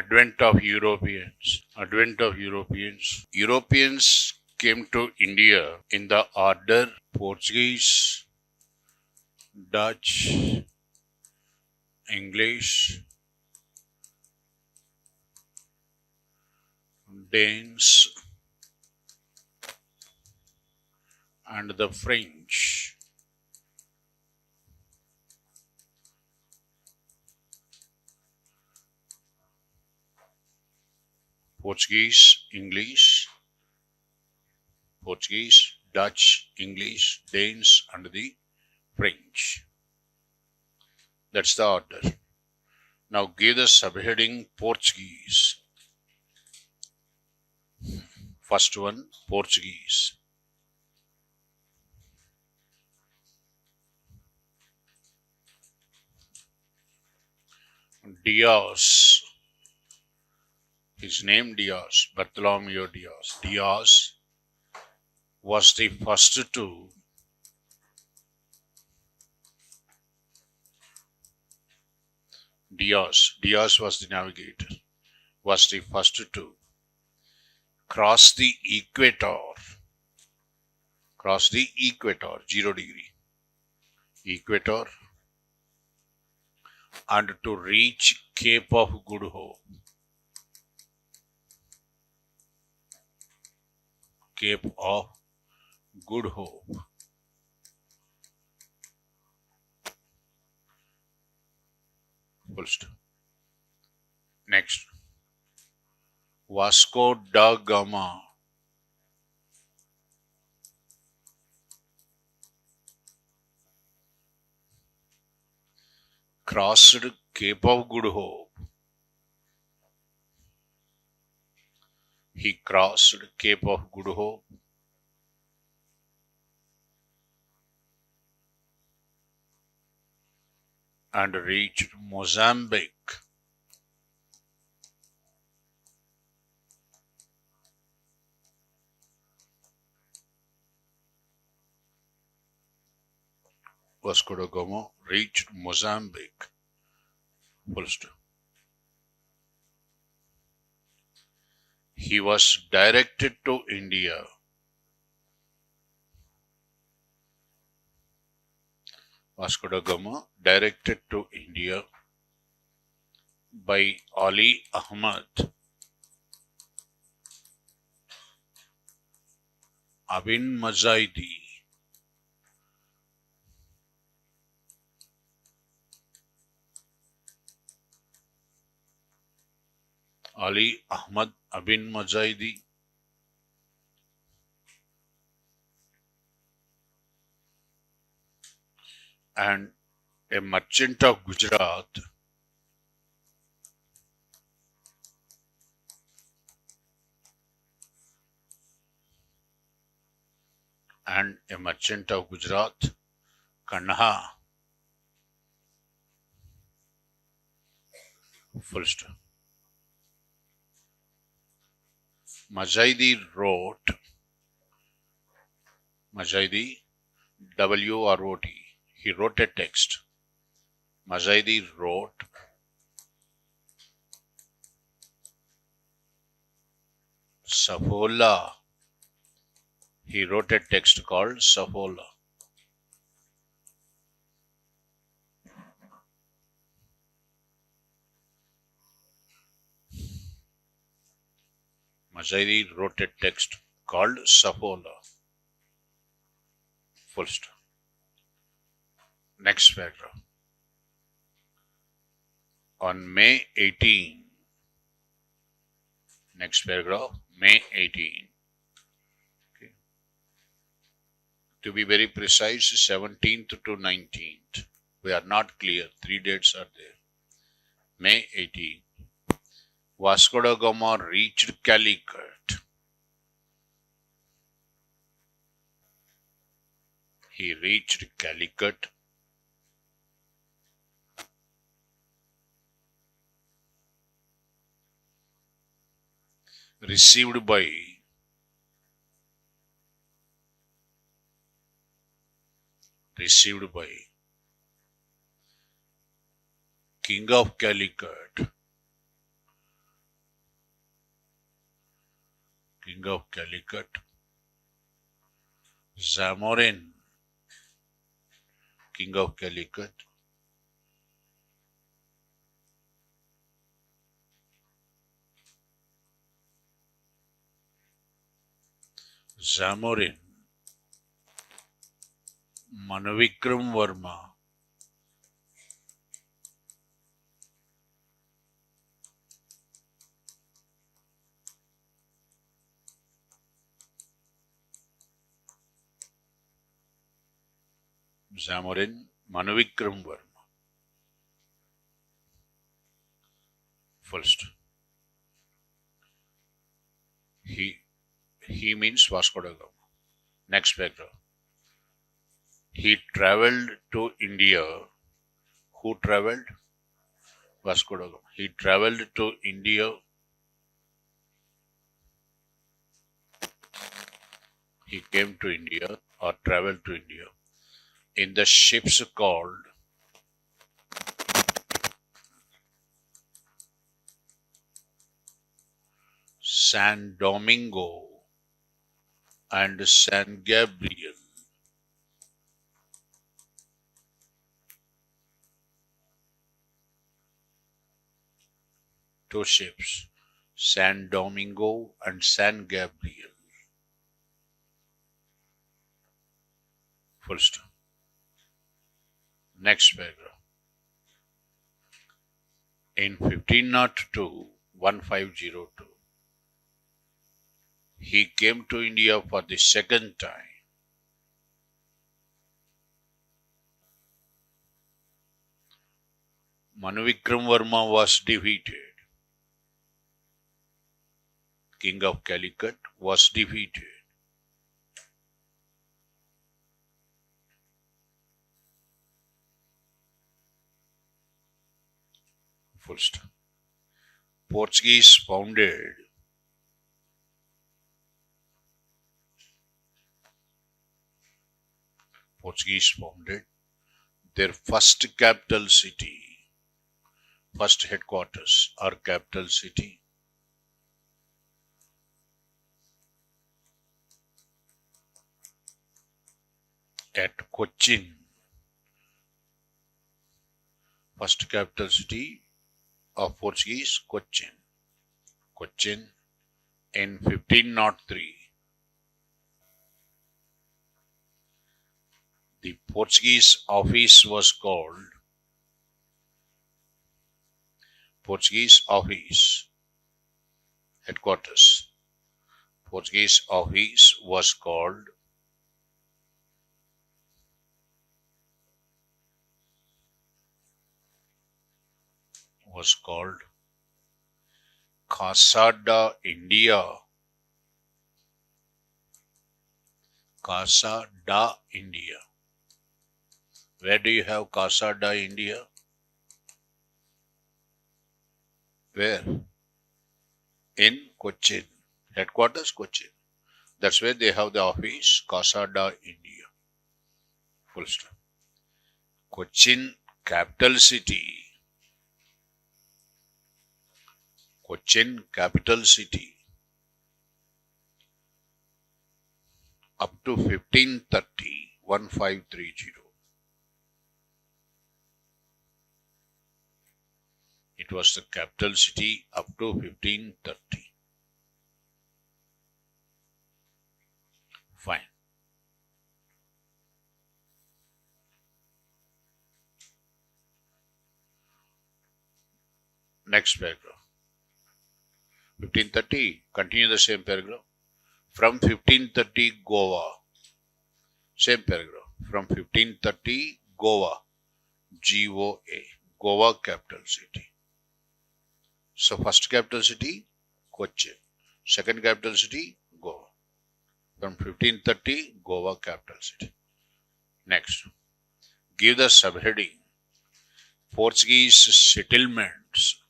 Advent of Europeans. Europeans came to India in the order Portuguese, Dutch, English, Danes, and the French. Portuguese, Dutch, English, Danes, and the French. That's the order. Now give the subheading Portuguese. First one, Portuguese. Diaz. His name Diaz, Bartholomew Diaz. Diaz was the first to Diaz was the navigator, was the first to cross the equator, 0 degree, equator, and to reach Cape of Good Hope. Cape of Good Hope. Full stop. Next, Vasco da Gama. Crossed Cape of Good Hope. He crossed Cape of Good Hope and reached Mozambique. Vasco da Gama reached Mozambique. Full stop. He was directed to India. Vasco da Gama directed to India by Ali Ahmad Ibn Mazaidi. Ali Ahmad Ibn Mazaidi, and a merchant of Gujarat, Kanha. Full stop. Mazaidi wrote, W-R-O-T, he wrote a text. Mazaidi wrote Safola. He wrote a text called Safola. Mazaidi wrote a text called Safola. Full stop. Next paragraph. On May 18, next paragraph, May 18. Okay. To be very precise, 17th to 19th. We are not clear. 3 dates are there. May 18. Vasco da Gama reached Calicut. He reached Calicut received by King of Calicut, king of Calicut. Zamorin, king of Calicut. Zamorin, Manavikram Verma, Zamorin, Manavikram Verma. First, he means Vasco da Gama. Next paragraph. He travelled to India. Who travelled? Vasco da Gama. He travelled to India. He came to India or travelled to India in the ships called San Domingo and San Gabriel. Two ships, San Domingo and San Gabriel. Full stop. Next paragraph. In 1502, he came to India for the second time. Manavikram Verma was defeated. King of Calicut was defeated. Full stop. Portuguese founded their first capital city, first headquarters or capital city at Cochin. First capital city of Portuguese, Cochin. Cochin in 1503. The Portuguese office was called Portuguese office, headquarters. Portuguese office was called Casa da India. Casa da India. Where do you have Casa da India? Where? In Cochin. Headquarters, Cochin. That's where they have the office, Casa da India. Full stop. Cochin, capital city. Cochin, capital city. Up to 1530. It was the capital city up to 1530. Fine. Next paragraph. 1530, continue the same paragraph. From 1530, Goa. Same paragraph. From 1530, Goa. G-O-A. Goa, capital city. So, first capital city, Cochin. Second capital city, Goa. From 1530, Goa, capital city. Next. Give the subheading. Portuguese settlements.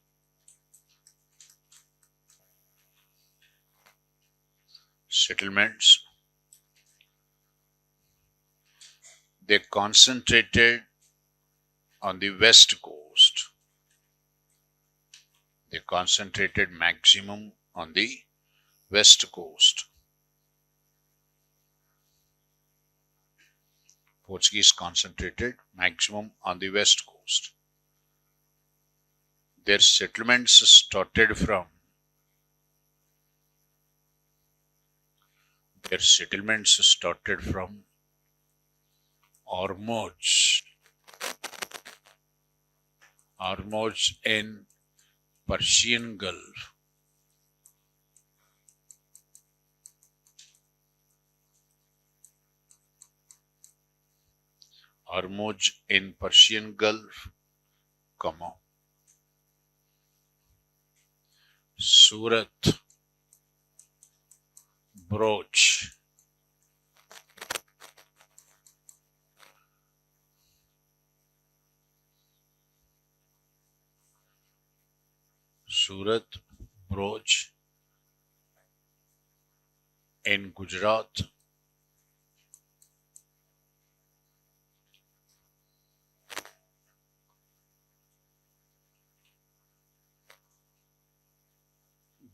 Settlements. They concentrated on the west coast. They concentrated maximum on the West Coast. Portuguese concentrated maximum on the West Coast. Their settlements started from Ormuz in Persian Gulf. Ormuz in Persian Gulf, Surat, Broch, in Gujarat,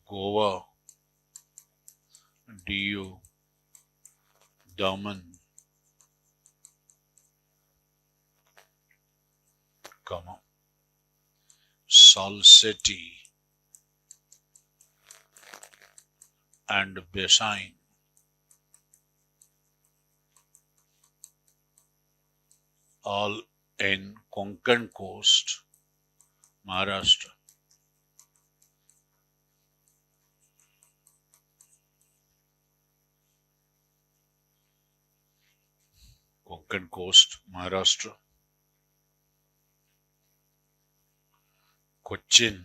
Goa, Diu, Daman, Salseti and Besain, all in Konkan Coast, Maharashtra. Konkan Coast, Maharashtra. Cochin,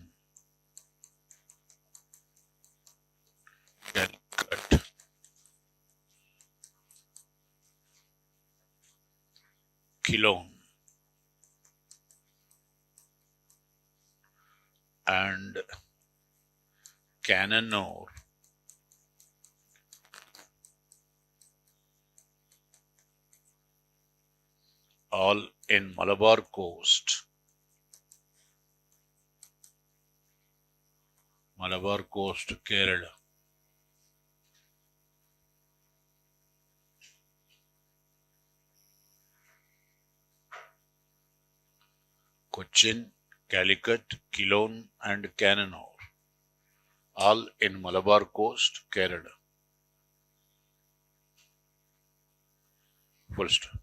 Calicut, Kilon, and Cannanore, all in Malabar Coast. Malabar Coast, Kerala. Cochin, Calicut, Kilon and Cannanore, all in Malabar Coast, Kerala. Full stop.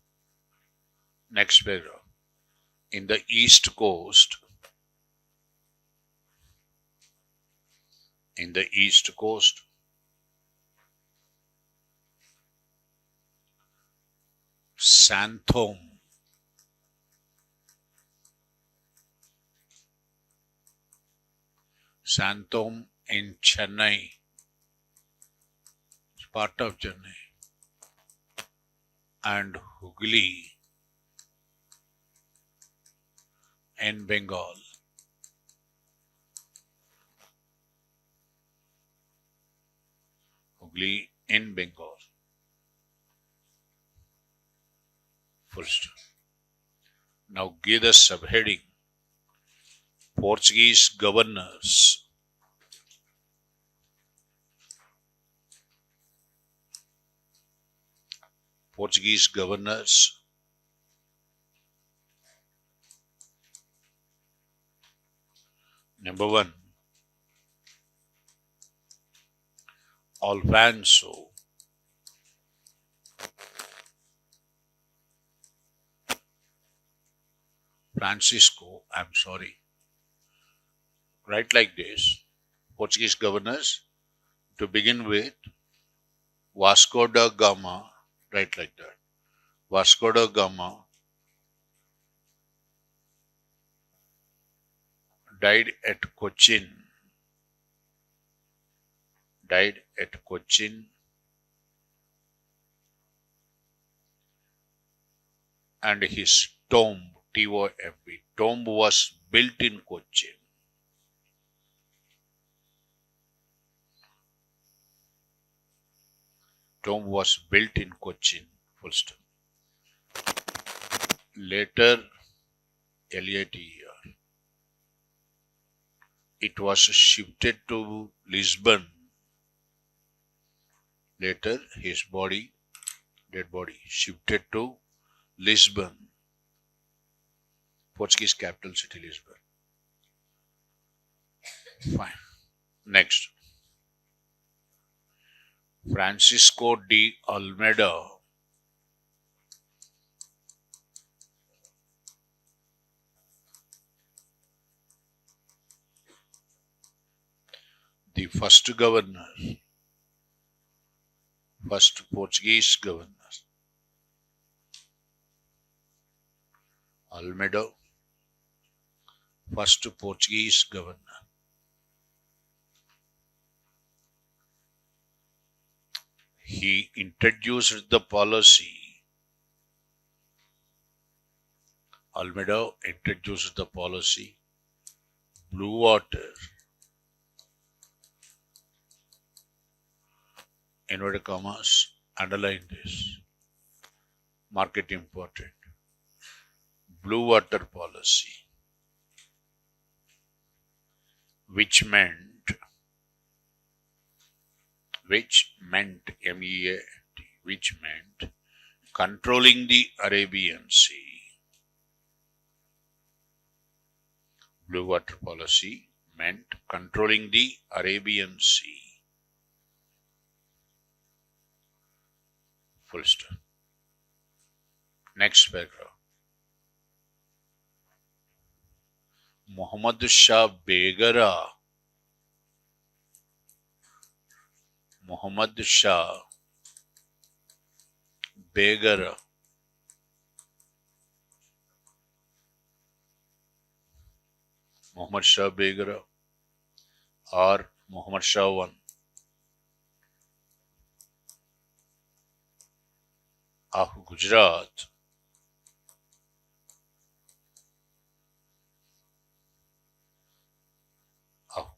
Next paragraph. In the East Coast, Santhome, in Chennai, it's part of Chennai, and Hooghly in Bengal. Hooghly in Bengal. Full stop. Now give the subheading Portuguese governors. Portuguese governors. Number 1, Alfonso. Francisco, I'm sorry. Write like this. Portuguese governors. To begin with, Vasco da Gama. Write like that. Vasco da Gama died at Cochin. And his tomb, T-O-M-B, tomb was built in Cochin. Tomb was built in Cochin. Full stop. Later, L-A-T-E-R, it was shifted to Lisbon Later, his dead body, shifted to Lisbon, Portuguese capital city, Lisbon. Fine. Next. Francisco de Almeida. The first governor, first Portuguese governor. Almeida, first Portuguese governor. He introduced the policy. Almeida introduced the policy, blue water, inverted commas, underline this, market important, blue water policy, which meant, M-E-A-T, which meant controlling the Arabian Sea. Blue water policy meant controlling the Arabian Sea. Full stop. Next paragraph. Muhammad Shah Begara. Muhammad Shah Begara. Muhammad Shah Begara or Muhammad Shah I of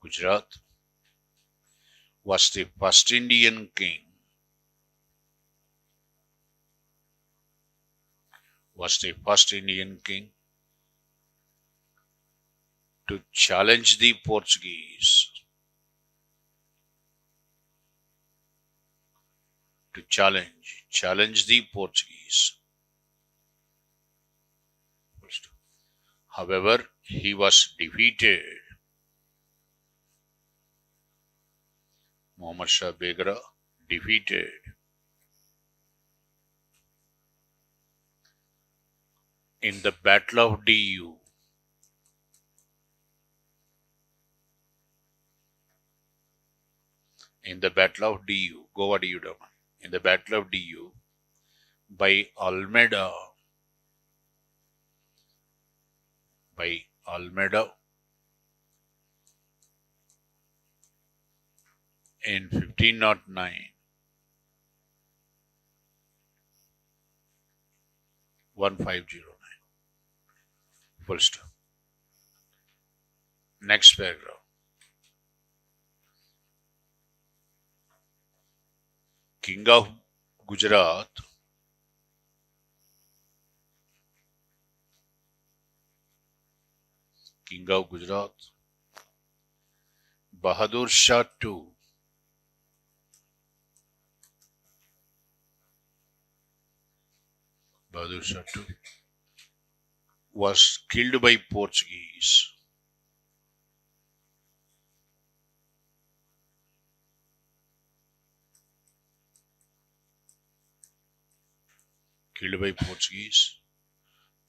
Gujarat was the first Indian king, to challenge the Portuguese, challenge the Portuguese. However, he was defeated. Muhammad Shah Begara defeated. In the Battle of Diu. In the Battle of Diu, Goa Diu Dama. In the Battle of Diu, by Almeida. In 1509. Full stop. Next paragraph. King of Gujarat, Bahadur Shah II, was killed by Portuguese.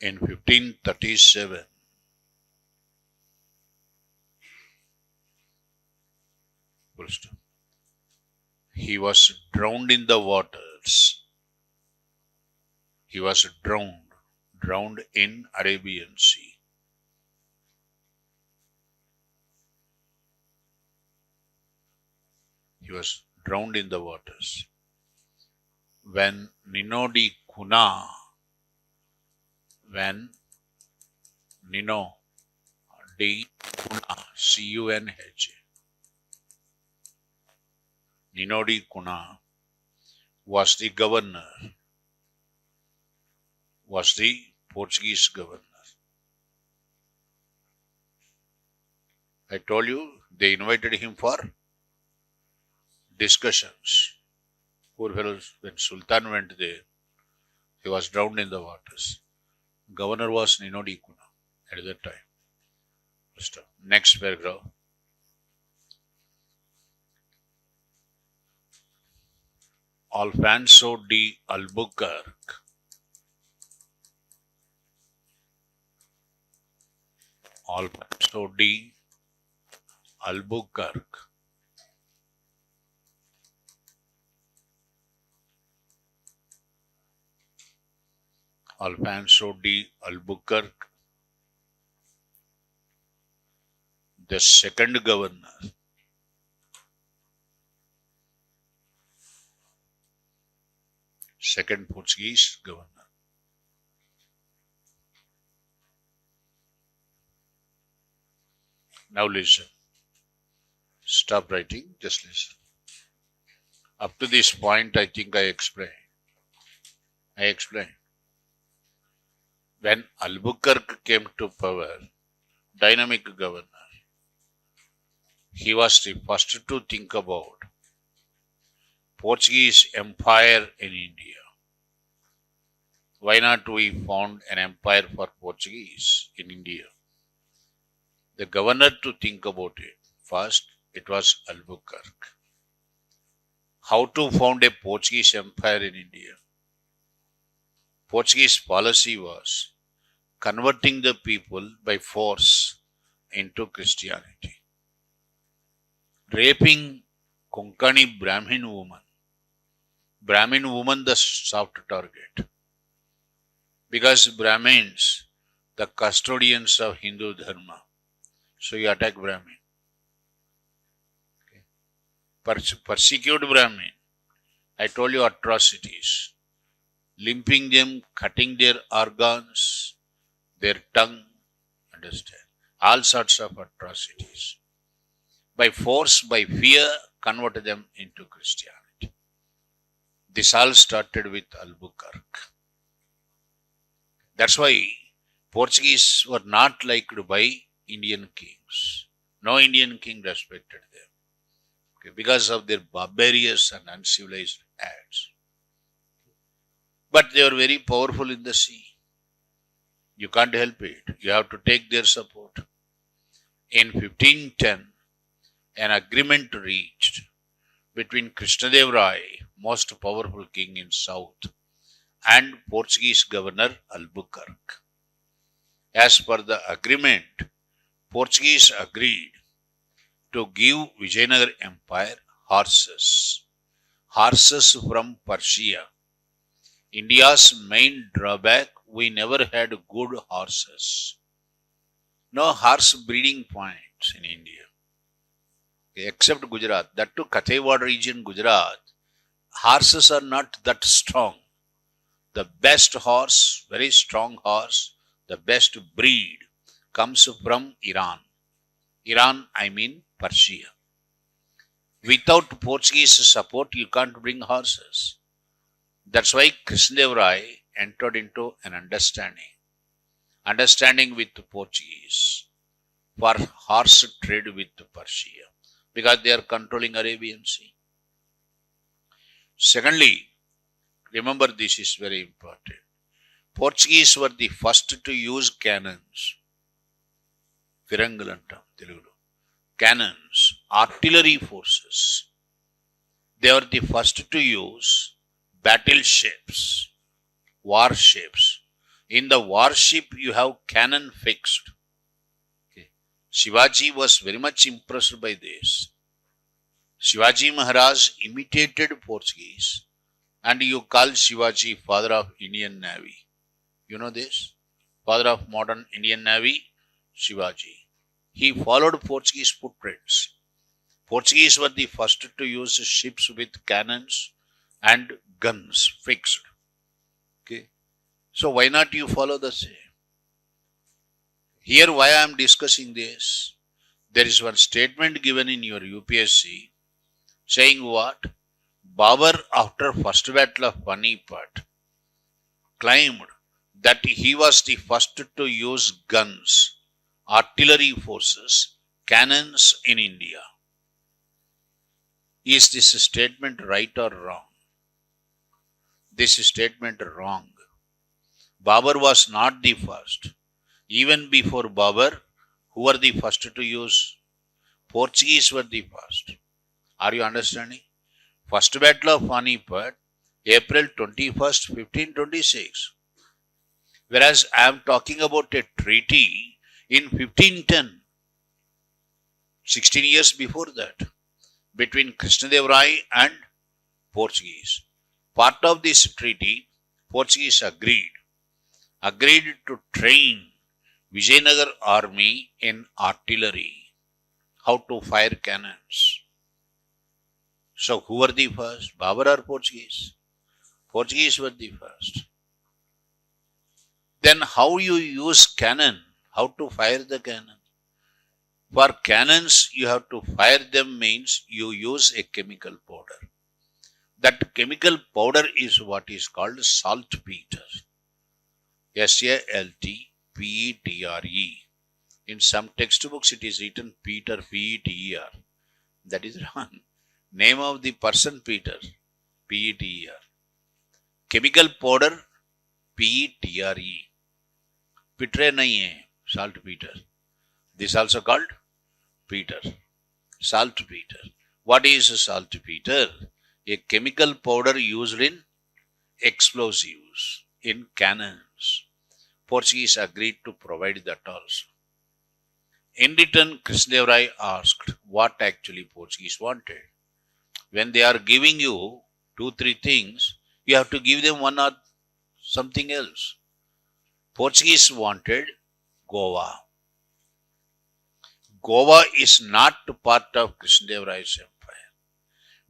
In 1537. He was drowned in the waters. He was drowned in Arabian Sea. He was drowned in the waters. When Nino di Cunha, C-U-N-H, Nino di Cunha was the Portuguese governor. I told you they invited him for discussions. Poor fellows, when Sultan went there, he was drowned in the waters. Governor was Ninodi Kuna at that time. Next paragraph. Alfonso de Albuquerque. Alfonso de Albuquerque. Alfonso de Albuquerque, the second governor, second Portuguese governor. Now listen. Stop writing, just listen. Up to this point, I think I explained. When Albuquerque came to power, dynamic governor, he was the first to think about Portuguese empire in India. Why not we found an empire for Portuguese in India? The governor to think about it. First, it was Albuquerque. How to found a Portuguese empire in India? Portuguese policy was converting the people by force into Christianity. Raping Konkani Brahmin woman. Brahmin woman the soft target. Because Brahmins, the custodians of Hindu Dharma. So you attack Brahmin. Persecute Brahmin. I told you atrocities. Limping them, cutting their organs, their tongue, understand? All sorts of atrocities. By force, by fear, convert them into Christianity. This all started with Albuquerque. That's why Portuguese were not liked by Indian kings. No Indian king respected them. Because of their barbarous and uncivilized acts. But they were very powerful in the sea. You can't help it. You have to take their support. In 1510, an agreement reached between Krishnadev Rai, most powerful king in south, and Portuguese governor Albuquerque. As per the agreement, Portuguese agreed to give Vijayanagar Empire horses. Horses from Persia. India's main drawback, we never had good horses. No horse breeding points in India. Except Gujarat. That too, Kathiawar region, Gujarat, horses are not that strong. The best horse, very strong horse, the best breed comes from Iran. Iran, I mean Persia. Without Portuguese support, you can't bring horses. That's why Krishnadev Rai entered into an understanding with the Portuguese for horse trade with Persia, because they are controlling Arabian Sea. Secondly, remember this is very important. Portuguese were the first to use cannons. Firangalantam, Telugu. Cannons, artillery forces. They were the first to use battleships, warships. In the warship, you have cannon fixed. Okay. Shivaji was very much impressed by this. Shivaji Maharaj imitated Portuguese, and you call Shivaji father of Indian Navy. You know this? Father of modern Indian Navy, Shivaji. He followed Portuguese footprints. Portuguese were the first to use ships with cannons and guns fixed. Okay. So why not you follow the same? Here why I am discussing this? There is one statement given in your UPSC saying what? Babur, after first battle of Panipat, claimed that he was the first to use guns, artillery forces, cannons in India. Is this statement right or wrong? this statement wrong. Babur was not the first. Even before Babur, who were the first to use? Portuguese were the first. Are you understanding? First Battle of Panipat, April 21st, 1526. Whereas I am talking about a treaty in 1510, 16 years before that, between Krishnadev Rai and Portuguese. Part of this treaty, Portuguese agreed to train Vijayanagar army in artillery, how to fire cannons. So who were the first, Babur or Portuguese? Portuguese were the first. Then how you use cannon, how to fire the cannon? For cannons, you have to fire them means you use a chemical powder. That chemical powder is what is called saltpeter. S-A-L-T-P-E-T-R-E. In some textbooks it is written Peter, P-E-T-E-R. That is wrong. Name of the person Peter, P-E-T-E-R. Chemical powder, P-E-T-R-E. Pitre nahi hai, saltpeter. This also called Peter, saltpeter. What is saltpeter? A chemical powder used in explosives, in cannons. Portuguese agreed to provide that also. In return, Krishnadev Rai asked what actually Portuguese wanted. When they are giving you 2-3 things, you have to give them one or something else. Portuguese wanted Goa. Goa is not part of Krishnadev Rai's empire.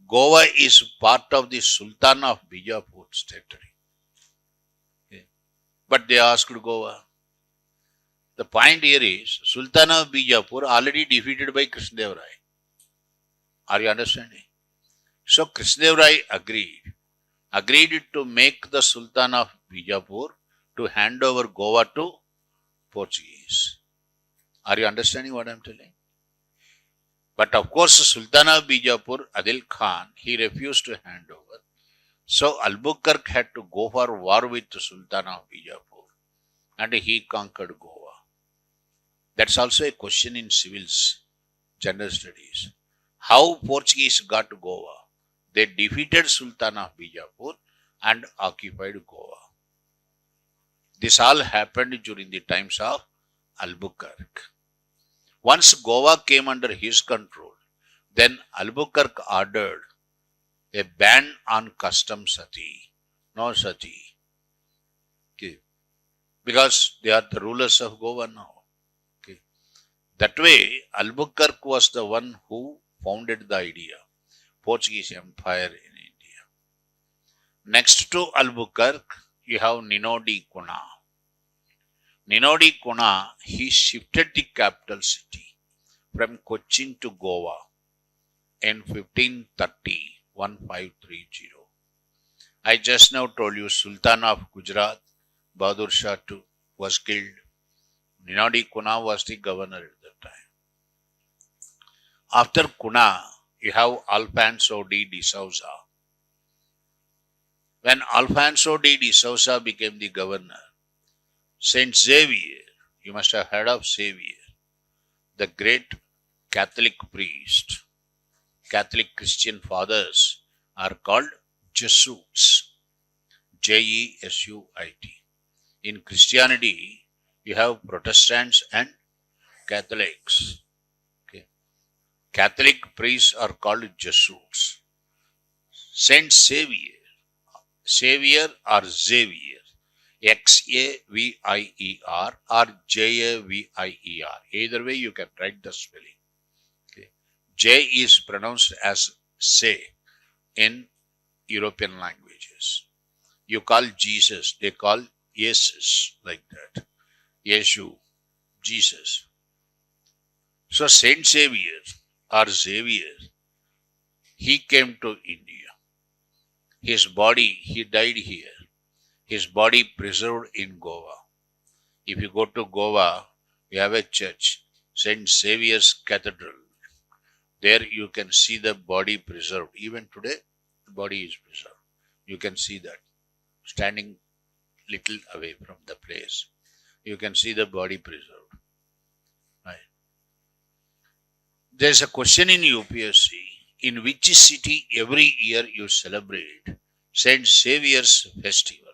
Goa is part of the Sultan of Bijapur's territory. Okay. But they asked Goa. The point here is, Sultan of Bijapur already defeated by Krishnadev Rai. Are you understanding? So Krishnadev Rai agreed to make the Sultan of Bijapur to hand over Goa to Portuguese. Are you understanding what I am telling? But of course, Sultan of Bijapur, Adil Khan, he refused to hand over. So Albuquerque had to go for war with the Sultan of Bijapur, and he conquered Goa. That's also a question in civils, general studies. How Portuguese got Goa? They defeated Sultan of Bijapur and occupied Goa. This all happened during the times of Albuquerque. Once Goa came under his control, then Albuquerque ordered a ban on custom sati. No sati. Okay. Because they are the rulers of Goa now. Okay. That way, Albuquerque was the one who founded the idea, Portuguese Empire in India. Next to Albuquerque, you have Ninodi Kuna. Ninodi Kuna, he shifted the capital city from Cochin to Goa in 1530. I just now told you Sultan of Gujarat, Bahadur Shah II, was killed. Ninodi Kuna was the governor at that time. After Kuna, you have Alfonso de Sousa. When Alfonso de Sousa became the governor, Saint Xavier, you must have heard of Xavier, the great Catholic priest. Catholic Christian fathers are called Jesuits. Jesuit. In Christianity, you have Protestants and Catholics. Okay. Catholic priests are called Jesuits. Saint Xavier or Xavier, Xavier or Javier. Either way, you can write the spelling. Okay. J is pronounced as Se in European languages. You call Jesus, they call Jesus, like that. Yeshu, Jesus. So Saint Xavier or Xavier, he came to India. His body, he died here. His body preserved in Goa. If you go to Goa, you have a church, Saint Xavier's Cathedral. There you can see the body preserved. Even today, the body is preserved. You can see that. standing little away from the place. You can see the body preserved. Right. There is a question in UPSC, in which city every year you celebrate Saint Saviour's Festival?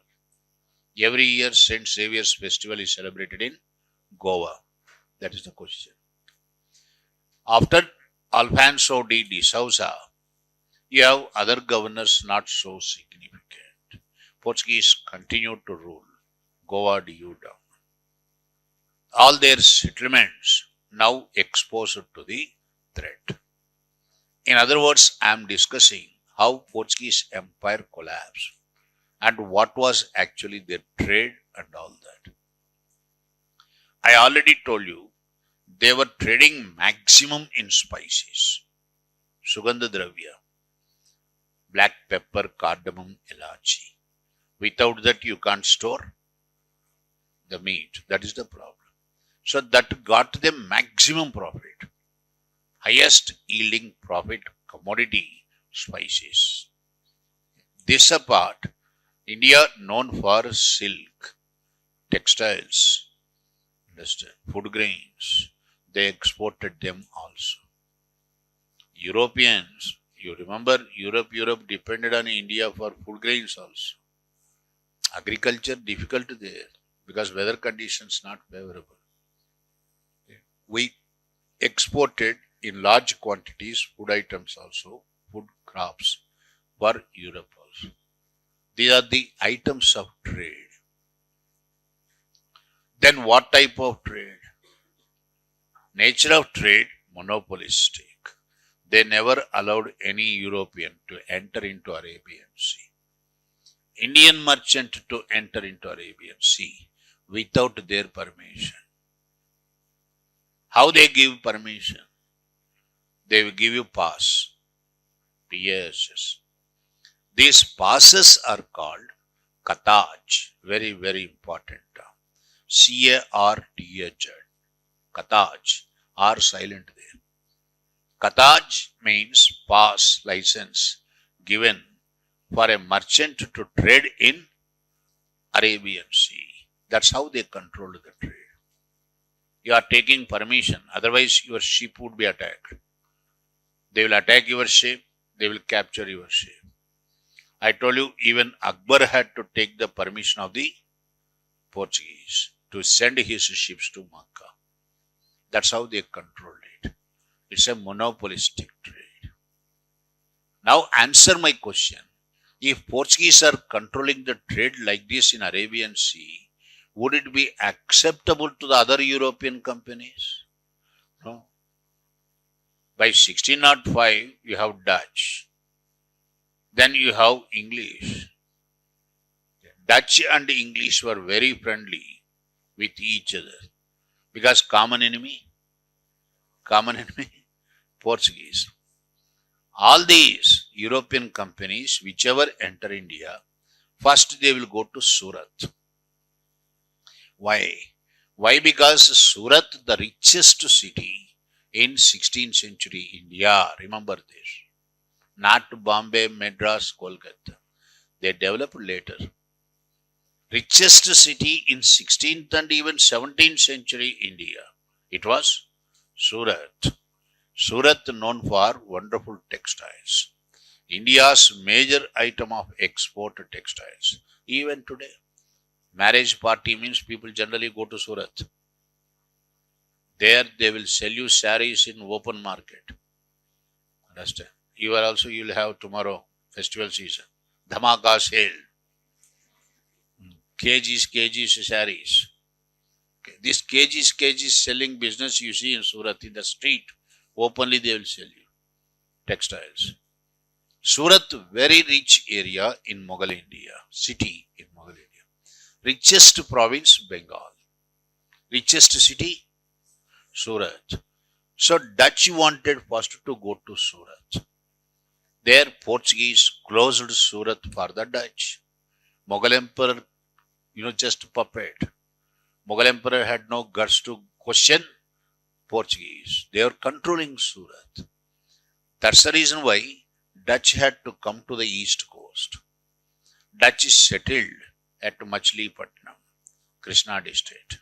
Every year Saint Saviour's Festival is celebrated in Goa. That is the question. After Alfonso de Sousa, you have other governors not so significant. Portuguese continued to rule Goa due down. All their settlements now exposed to the threat. In other words, I am discussing how Portuguese empire collapsed and what was actually their trade and all that. I already told you they were trading maximum in spices, Sugandha Dravya, black pepper, cardamom, elachi. Without that you can't store the meat. That is the problem. So that got them maximum profit. Highest yielding profit commodity, spices. This apart, India known for silk, textiles, food grains. They exported them also. Europeans, you remember Europe depended on India for food grains also. Agriculture difficult there because weather conditions not favorable. We exported in large quantities food items also, food crops for Europe also. These are the items of trade. Then what type of trade? Nature of trade, monopolistic. They never allowed any European to enter into Arabian Sea. Indian merchant to enter into Arabian Sea without their permission. How they give permission? They will give you pass. PASs. These passes are called Kataj. Very, very important term. CARTH. Kataj. R silent there. Kataj means pass, license given for a merchant to trade in Arabian Sea. That's how they controlled the trade. You are taking permission, otherwise your ship would be attacked. They will attack your ship, they will capture your ship. I told you even Akbar had to take the permission of the Portuguese to send his ships to Makkah. That's how they controlled it. It's a monopolistic trade. Now answer my question. If Portuguese are controlling the trade like this in Arabian Sea, would it be acceptable to the other European companies? No. By 1605, you have Dutch. Then you have English. Dutch and English were very friendly with each other. Because common enemy, Portuguese. All these European companies, whichever enter India, first they will go to Surat. Why? Why? Because Surat, the richest city in 16th century India, remember this. Not Bombay, Madras, Kolkata. They developed later. Richest city in 16th and even 17th century India. It was Surat. Surat known for wonderful textiles. India's major item of export textiles. Even today. Marriage party means people generally go to Surat. There they will sell you saris in open market. Understand? You will have tomorrow festival season. Dhamaka sale. kgs saris. Okay. This kgs selling business you see in Surat in the street. Openly they will sell you textiles. Surat, very rich area in Mughal India. City in Mughal India. Richest province, Bengal. Richest city, Surat. So Dutch wanted first to go to Surat. There Portuguese closed Surat for the Dutch. Mughal Emperor, just puppet. Mughal Emperor had no guts to question Portuguese. They were controlling Surat. That's the reason why Dutch had to come to the east coast. Dutch settled at Machilipatnam, Krishna district.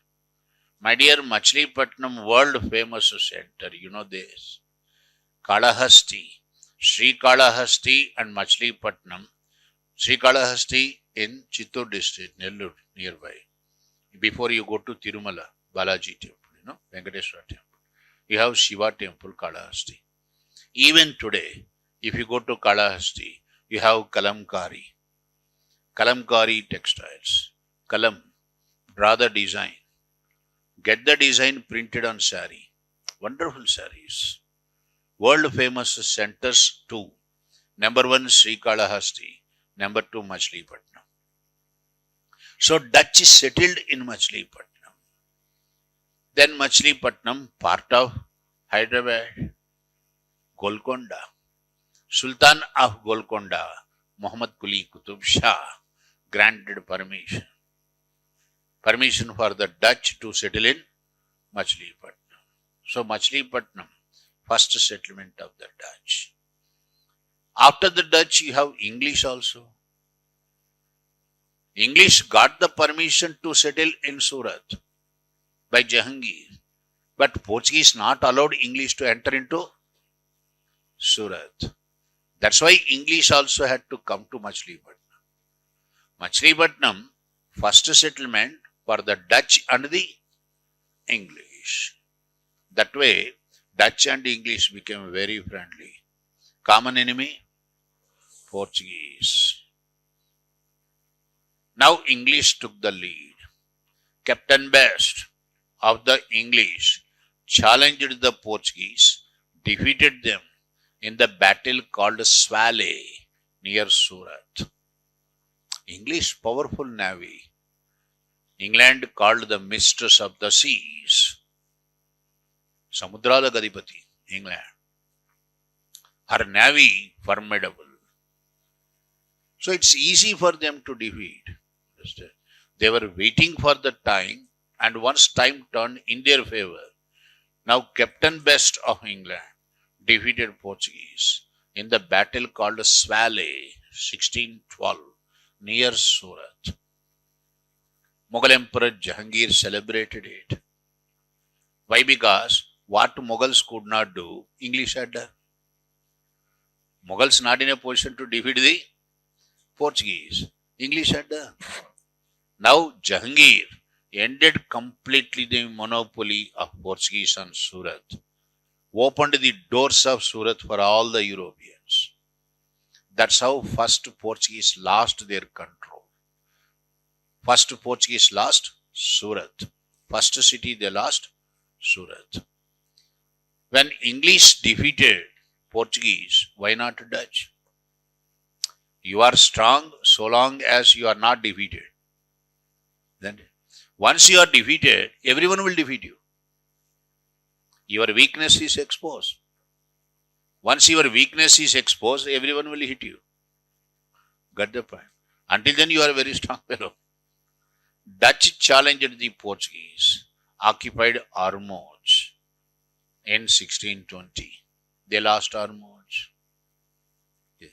My dear, Machilipatnam, world famous center, you know this. Kalahasti, Sri Kalahasti and Machilipatnam. Sri Kalahasti in Chittur district, Nellore, nearby. Before you go to Tirumala, Balaji temple, Venkateswara temple. You have Shiva temple, Kalahasti. Even today, if you go to Kalahasti, you have Kalamkari. Kalamkari textiles. Kalam, draw the design. Get the design printed on sari. Wonderful saris. World famous centers too. Number 1, Sri Kalahasti. Number 2, Machilipatnam. So Dutch is settled in Machilipatnam. Then Machilipatnam, part of Hyderabad, Golconda. Sultan of Golconda, Muhammad Quli Qutub Shah, granted permission for the Dutch to settle in Machilipatnam. So Machilipatnam, first settlement of the Dutch. After the Dutch, you have English also. English got the permission to settle in Surat by Jahangir. But Portuguese not allowed English to enter into Surat. That's why English also had to come to Machilipatnam. Machilipatnam, first settlement for the Dutch and the English. That way, Dutch and English became very friendly. Common enemy? Portuguese. Now English took the lead. Captain Best of the English challenged the Portuguese, defeated them in the battle called Swale near Surat. English powerful navy. England called the mistress of the seas. Samudrada Gadipati, England. Her navy formidable. So it's easy for them to defeat. They were waiting for the time, and once time turned in their favor, now Captain Best of England defeated Portuguese in the battle called Swale, 1612, near Surat. Mughal Emperor Jahangir celebrated it. Why? Because what Mughals could not do, English had done. Mughals not in a position to defeat the Portuguese. English had done. Now Jahangir ended completely the monopoly of Portuguese on Surat. Opened the doors of Surat for all the Europeans. That's how first Portuguese lost their control. First Portuguese lost Surat. First city they lost, Surat. When English defeated Portuguese, why not Dutch? You are strong so long as you are not defeated. Then, once you are defeated, everyone will defeat you. Your weakness is exposed. Once your weakness is exposed, everyone will hit you. Got the point? Until then, you are a very strong fellow. Dutch challenged the Portuguese, occupied Ormuz in 1620. They lost Ormuz. Okay.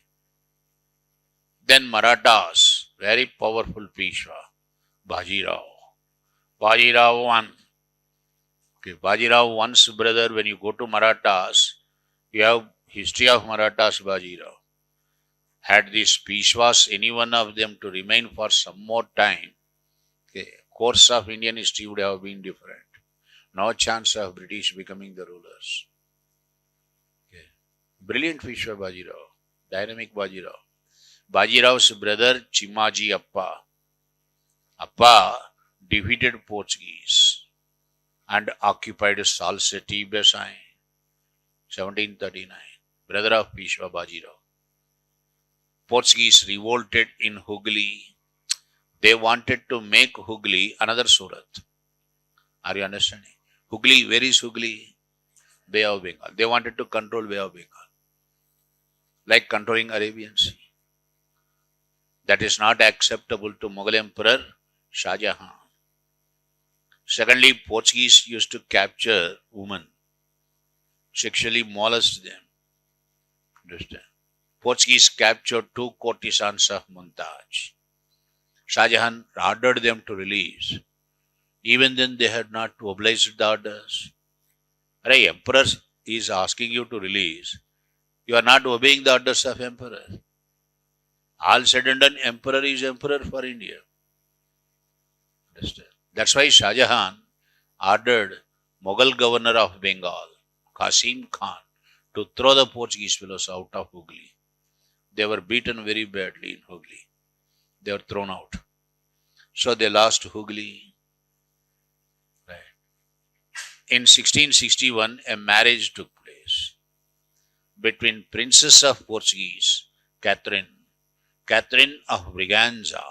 Then Marathas, very powerful Peshwa, Bajirao. Bajirao won. Okay, Bajirao one's brother. When you go to Marathas, you have history of Marathas. Bajirao had these Peshwas, any one of them to remain for some more time. Okay, course of Indian history would have been different. No chance of British becoming the rulers. Okay. Brilliant Peshwa Bajirao, dynamic Bajirao. Bajirao's brother Chimaji Appa. Appa defeated Portuguese and occupied Salsette Besai, 1739. Brother of Peshwa Bajirao. Portuguese revolted in Hooghly. They wanted to make Hooghly another Surat. Are you understanding? Hooghly, where is Hooghly? Bay of Bengal. They wanted to control Bay of Bengal, like controlling Arabian Sea. That is not acceptable to Mughal Emperor Shah Jahan. Secondly, Portuguese used to capture women, sexually molest them. Understand? Portuguese captured 2 courtesans of Muntaj. Shah Jahan ordered them to release. Even then they had not obliged the orders. Right, emperor is asking you to release. You are not obeying the orders of emperor. All said and done, emperor is emperor for India. Understand? That's why Shah Jahan ordered Mughal governor of Bengal, Qasim Khan, to throw the Portuguese fellows out of Hooghly. They were beaten very badly in Hooghly. They were thrown out. So they lost Hooghly. Right. In 1661, a marriage took place between Princess of Portuguese, Catherine of Braganza,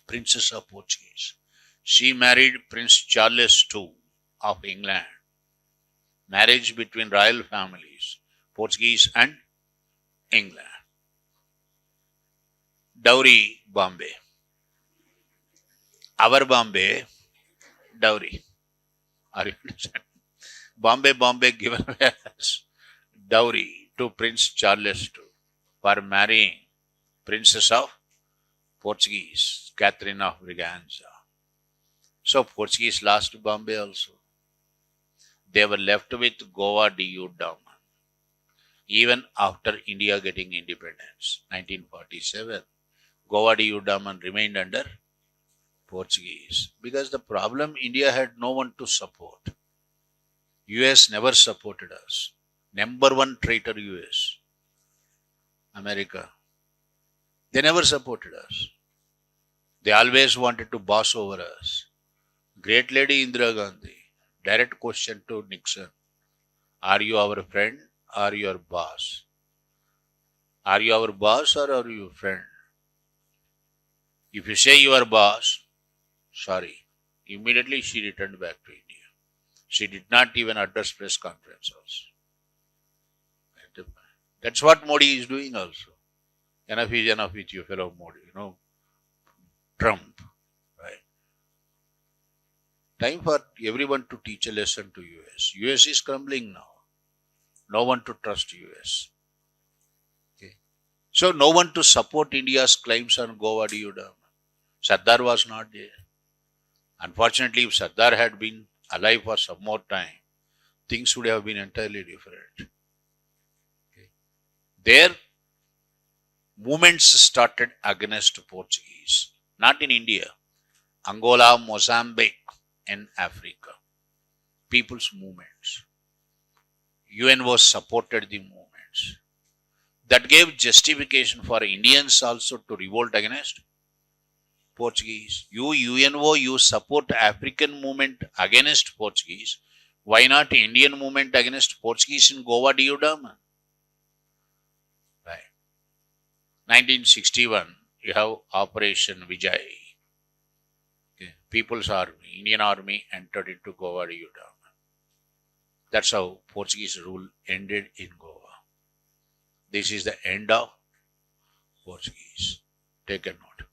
Princess of Portuguese. She married Prince Charles II of England. Marriage between royal families, Portuguese and England. Dowry, Bombay. Our Bombay, dowry. Are you understand? Bombay given as dowry to Prince Charles II for marrying Princess of Portuguese, Catherine of Braganza. So Portuguese lost Bombay also. They were left with Goa du Daman. Even after India getting independence, 1947, Goa du Daman remained under Portuguese. Because the problem, India had no one to support. US never supported us. Number one traitor US. America. They never supported us. They always wanted to boss over us. Great lady Indira Gandhi, direct question to Nixon. Are you our friend or your boss? Are you our boss or are you a friend? If you say you are boss, sorry. Immediately she returned back to India. She did not even address press conference also. That's what Modi is doing also. Enough is enough with you, fellow Modi. Trump. Right? Time for everyone to teach a lesson to US. US is crumbling now. No one to trust US. Okay. So no one to support India's claims on Goa du Daman. Sardar was not there. Unfortunately, if Sardar had been alive for some more time, things would have been entirely different. Okay. Their movements started against Portuguese, not in India, Angola, Mozambique, and Africa. People's movements. UNO supported the movements. That gave justification for Indians also to revolt against Portuguese. You support African movement against Portuguese. Why not Indian movement against Portuguese in Goa du Daman? Right. 1961, you have Operation Vijay. Okay. People's Army, Indian Army entered into Goa du Daman. That's how Portuguese rule ended in Goa. This is the end of Portuguese. Take a note.